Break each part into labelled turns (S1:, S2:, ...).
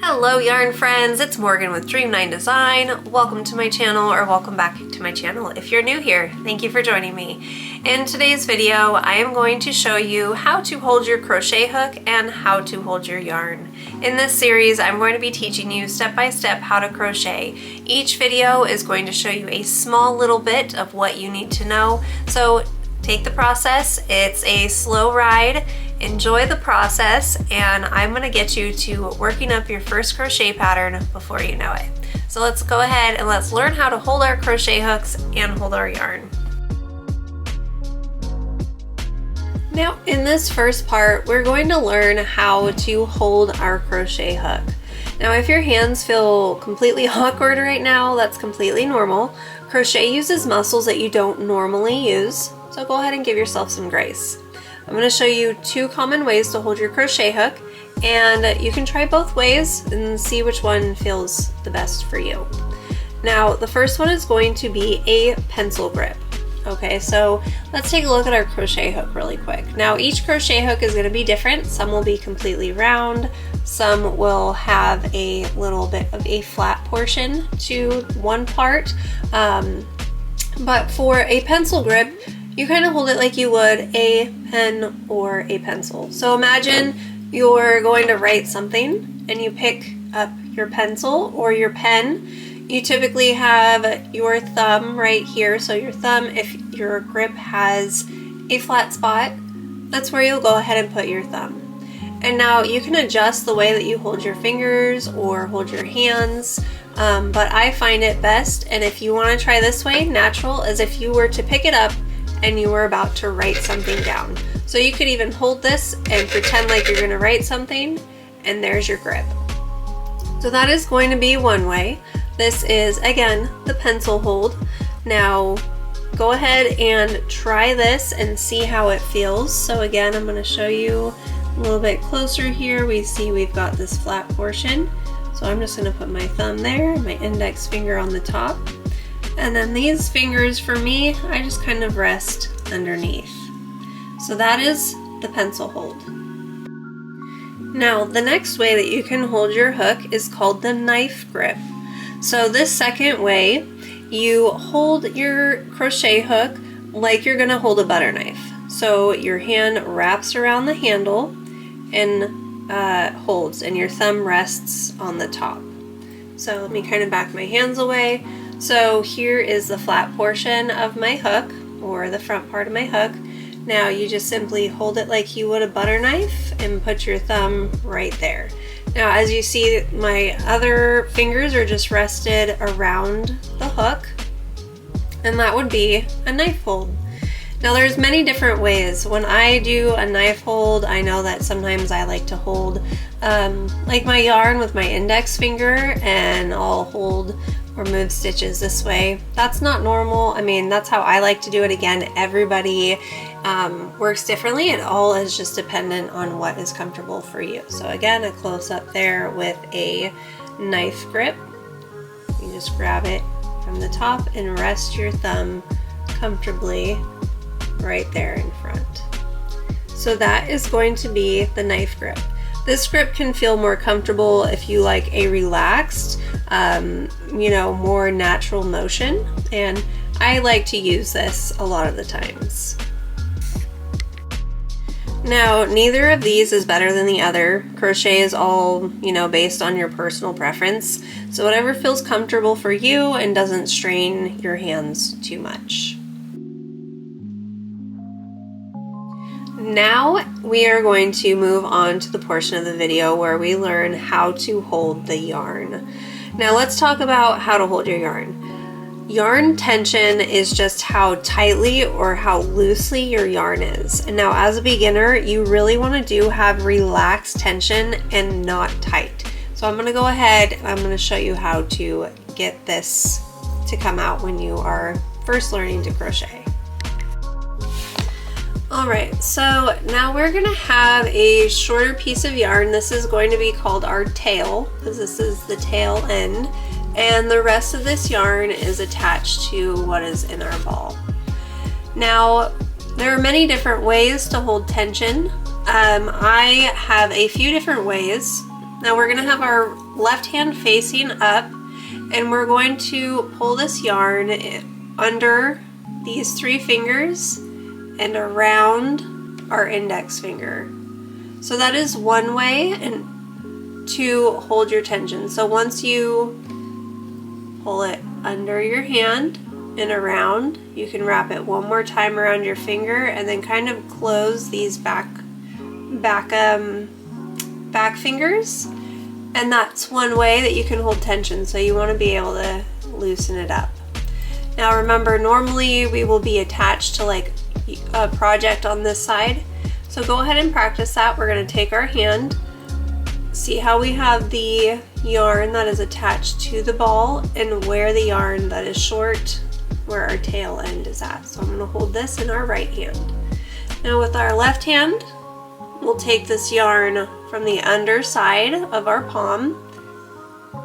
S1: Hello yarn friends, it's Morgan with Dream9 Design. Welcome to my channel, or welcome back to my channel if you're new here. Thank you for joining me. In today's video, I am going to show you how to hold your crochet hook and how to hold your yarn. In this series, I'm going to be teaching you step by step how to crochet. Each video is going to show you a small little bit of what you need to know. So take the process. It's a slow ride. Enjoy the process, and I'm going to get you to working up your first crochet pattern before you know it. So let's go ahead and let's learn how to hold our crochet hooks and hold our yarn. Now in this first part, we're going to learn how to hold our crochet hook. Now if your hands feel completely awkward right now, that's completely normal. Crochet uses muscles that you don't normally use, so go ahead and give yourself some grace. I'm going to show you two common ways to hold your crochet hook, and you can try both ways and see which one feels the best for you. Now the first one is going to be a pencil grip. Okay, so let's take a look at our crochet hook really quick. Now each crochet hook is going to be different. Some will be completely round, some will have a little bit of a flat portion to one part, but for a pencil grip, you kind of hold it like you would a pen or a pencil. So imagine you're going to write something and you pick up your pencil or your pen. You typically have your thumb right here. So your thumb, if your grip has a flat spot, that's where you'll go ahead and put your thumb. And now you can adjust the way that you hold your fingers or hold your hands, but I find it best, and if you want to try this way, natural, as if you were to pick it up and you were about to write something down. So you could even hold this and pretend like you're going to write something, and there's your grip. So that is going to be one way. This is, again, the pencil hold. Now go ahead and try this and see how it feels. So again, I'm going to show you a little bit closer here. We see we've got this flat portion. So I'm just going to put my thumb there, my index finger on the top. And then these fingers, for me, I just kind of rest underneath. So that is the pencil hold. Now, the next way that you can hold your hook is called the knife grip. So this second way, you hold your crochet hook like you're gonna hold a butter knife. So your hand wraps around the handle and holds, and your thumb rests on the top. So let me kind of back my hands away. So here is the flat portion of my hook, or the front part of my hook. Now you just simply hold it like you would a butter knife and put your thumb right there. Now as you see, my other fingers are just rested around the hook, and that would be a knife hold. Now there's many different ways. When I do a knife hold, I know that sometimes I like to hold like my yarn with my index finger, and I'll hold or move stitches this way. That's not normal. I mean, that's how I like to do it. Again, everybody works differently. It all is just dependent on what is comfortable for you. So again, a close up there with a knife grip. You just grab it from the top and rest your thumb comfortably right there in front. So that is going to be the knife grip. This grip can feel more comfortable if you like a relaxed, more natural motion, and I like to use this a lot of the times. Now, neither of these is better than the other. Crochet is all, based on your personal preference. So whatever feels comfortable for you and doesn't strain your hands too much. Now we are going to move on to the portion of the video where we learn how to hold the yarn. Now let's talk about how to hold your yarn. Yarn tension is just how tightly or how loosely your yarn is. And now as a beginner, you really want to have relaxed tension and not tight. So I'm going to go ahead and I'm going to show you how to get this to come out when you are first learning to crochet. Alright, so now we're going to have a shorter piece of yarn. This is going to be called our tail, because this is the tail end, and the rest of this yarn is attached to what is in our ball. Now, there are many different ways to hold tension. I have a few different ways. Now we're gonna have our left hand facing up, and we're going to pull this yarn under these 3 fingers and around our index finger. So that is one way and to hold your tension. So once you pull it under your hand and around, you can wrap it one more time around your finger and then kind of close these back fingers, and that's one way that you can hold tension. So you want to be able to loosen it up. Now remember, normally we will be attached to like a project on this side, so go ahead and practice that. We're going to take our hand, see how we have the yarn that is attached to the ball and where the yarn that is short, where our tail end is at. So I'm going to hold this in our right hand. Now with our left hand, we'll take this yarn from the underside of our palm,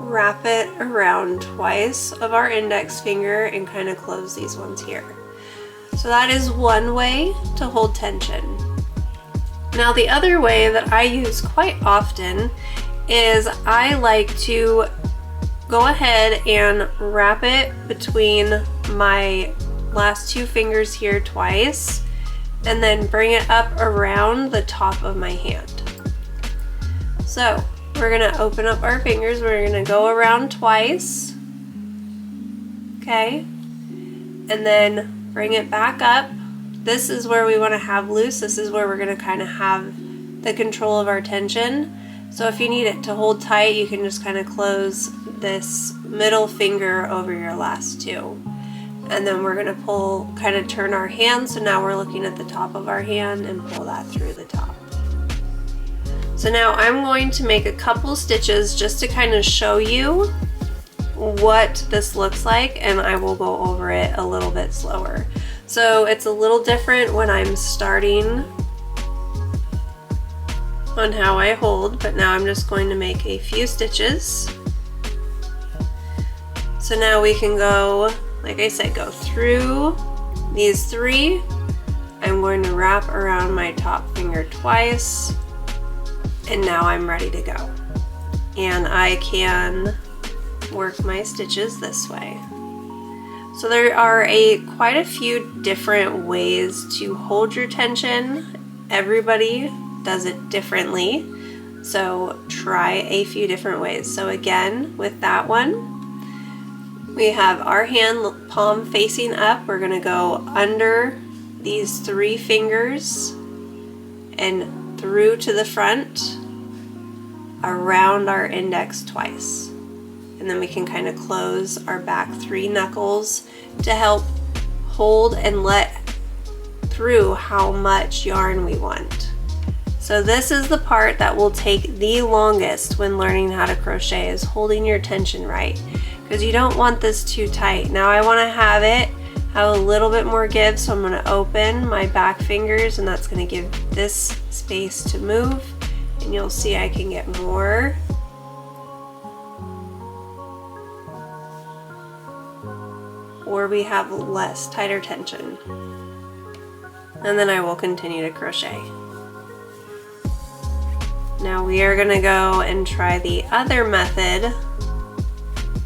S1: wrap it around twice of our index finger, and kind of close these ones here. So that is one way to hold tension. Now the other way that I use quite often is I like to go ahead and wrap it between my last 2 fingers here twice, and then bring it up around the top of my hand. So we're gonna open up our fingers, we're gonna go around twice, okay, and then bring it back up. This is where we wanna have loose, this is where we're gonna kind of have the control of our tension. So if you need it to hold tight, you can just kind of close this middle finger over your last 2. And then we're gonna pull, kind of turn our hand, so now we're looking at the top of our hand, and pull that through the top. So now I'm going to make a couple stitches just to kind of show you what this looks like, and I will go over it a little bit slower. So it's a little different when I'm starting on how I hold, but now I'm just going to make a few stitches. So now we can go, like I said, go through these 3. I'm going to wrap around my top finger twice, and now I'm ready to go. And I can work my stitches this way. So there are quite a few different ways to hold your tension. Everybody does it differently, so try a few different ways. So again, with that one, we have our hand palm facing up. We're gonna go under these 3 fingers and through to the front, around our index twice. And then we can kind of close our back 3 knuckles to help hold and let through how much yarn we want. So this is the part that will take the longest when learning how to crochet, is holding your tension right, because you don't want this too tight. Now I want to have a little bit more give, so I'm going to open my back fingers, and that's going to give this space to move, and you'll see I can get more. Or we have less, tighter tension. And then I will continue to crochet. Now we are going to go and try the other method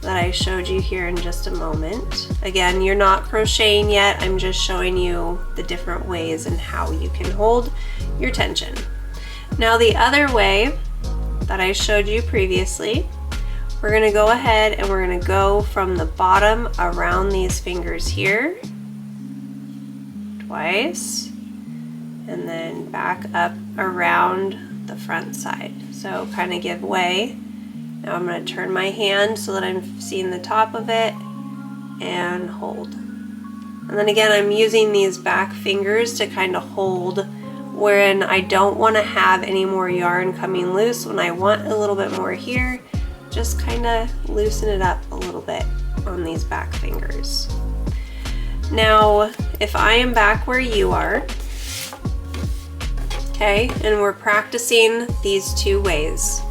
S1: that I showed you here in just a moment. Again, you're not crocheting yet, I'm just showing you the different ways and how you can hold your tension. Now the other way that I showed you previously, we're going to go ahead and we're going to go from the bottom around these fingers here twice, and then back up around the front side. So kind of give way. Now I'm going to turn my hand so that I'm seeing the top of it and hold. And then again, I'm using these back fingers to kind of hold when I don't want to have any more yarn coming loose. When I want a little bit more here, just kind of loosen it up a little bit on these back fingers. Now, if I am back where you are, okay, and we're practicing these 2 ways.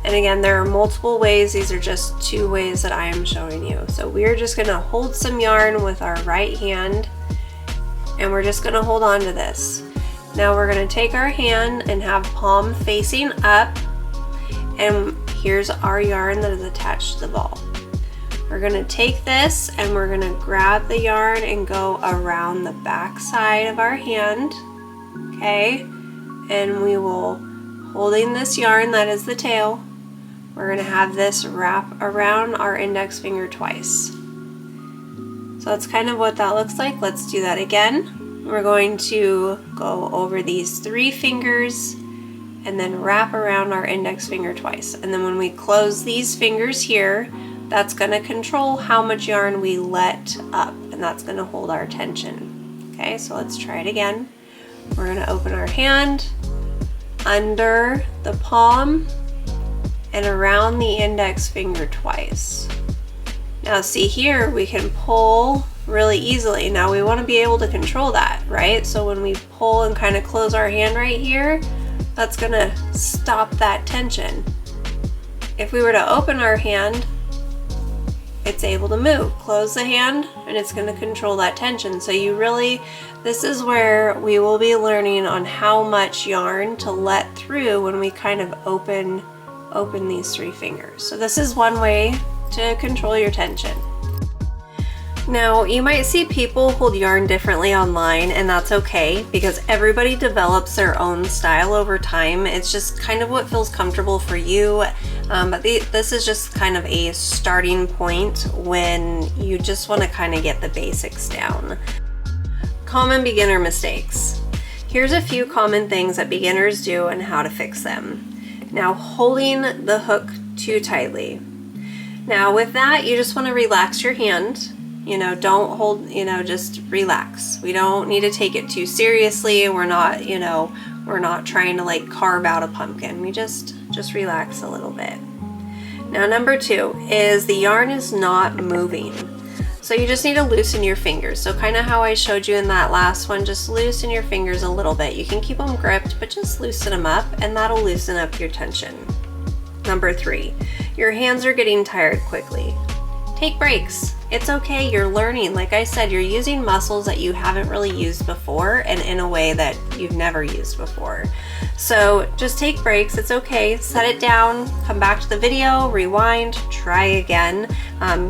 S1: And again, there are multiple ways, these are just 2 ways that I am showing you. So we're just gonna hold some yarn with our right hand, and we're just gonna hold on to this. Now we're gonna take our hand and have palm facing up, and here's our yarn that is attached to the ball. We're gonna take this and we're gonna grab the yarn and go around the back side of our hand, okay? And we will, holding this yarn that is the tail, we're gonna have this wrap around our index finger twice. So that's kind of what that looks like. Let's do that again. We're going to go over these 3 fingers and then wrap around our index finger twice. And then when we close these fingers here, that's gonna control how much yarn we let up, and that's gonna hold our tension. Okay, so let's try it again. We're gonna open our hand under the palm and around the index finger twice. Now see here, we can pull really easily. Now we want to be able to control that, right? So when we pull and kind of close our hand right here, that's gonna stop that tension. If we were to open our hand, it's able to move. Close the hand and it's gonna control that tension. So this is where we will be learning on how much yarn to let through when we kind of open these 3 fingers. So this is one way to control your tension. Now you might see people hold yarn differently online, and that's okay because everybody develops their own style over time. It's just kind of what feels comfortable for you, but this is just kind of a starting point when you just want to kind of get the basics down. Common beginner mistakes. Here's a few common things that beginners do and how to fix them. Now, holding the hook too tightly. Now with that, you just want to relax your hand. You know, don't hold, just relax. We don't need to take it too seriously. We're not, we're not trying to like carve out a pumpkin. We just relax a little bit. Now number 2 is the yarn is not moving. So you just need to loosen your fingers. So kind of how I showed you in that last one, just loosen your fingers a little bit. You can keep them gripped, but just loosen them up and that'll loosen up your tension. Number 3, your hands are getting tired quickly. Take breaks. It's okay, you're learning. Like I said, you're using muscles that you haven't really used before and in a way that you've never used before. So just take breaks, it's okay. Set it down, come back to the video, rewind, try again.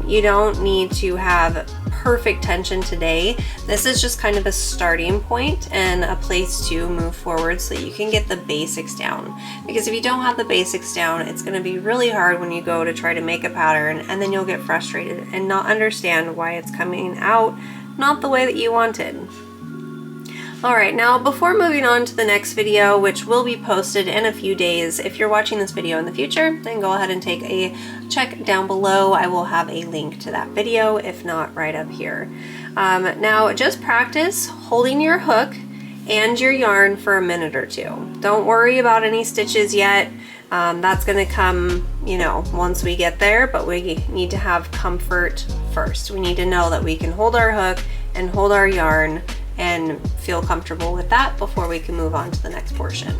S1: You don't need to have perfect tension today. This is just kind of a starting point and a place to move forward so that you can get the basics down. Because if you don't have the basics down, it's going to be really hard when you go to try to make a pattern, and then you'll get frustrated and not understand why it's coming out not the way that you wanted. Alright, now before moving on to the next video, which will be posted in a few days, if you're watching this video in the future, then go ahead and take a check down below. I will have a link to that video, if not right up here. Now just practice holding your hook and your yarn for a minute or 2. Don't worry about any stitches yet. That's going to come, once we get there, but we need to have comfort first. We need to know that we can hold our hook and hold our yarn and feel comfortable with that before we can move on to the next portion.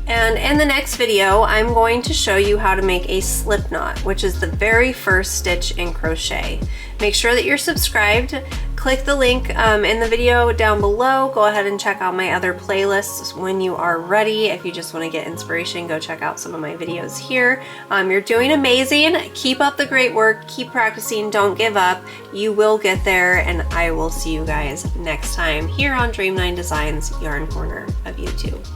S1: And in the next video, I'm going to show you how to make a slip knot, which is the very first stitch in crochet. Make sure that you're subscribed. Click the link in the video down below. Go ahead and check out my other playlists when you are ready. If you just want to get inspiration, go check out some of my videos here. You're doing amazing. Keep up the great work. Keep practicing. Don't give up. You will get there, and I will see you guys next time here on Dream9 Designs Yarn Corner of YouTube.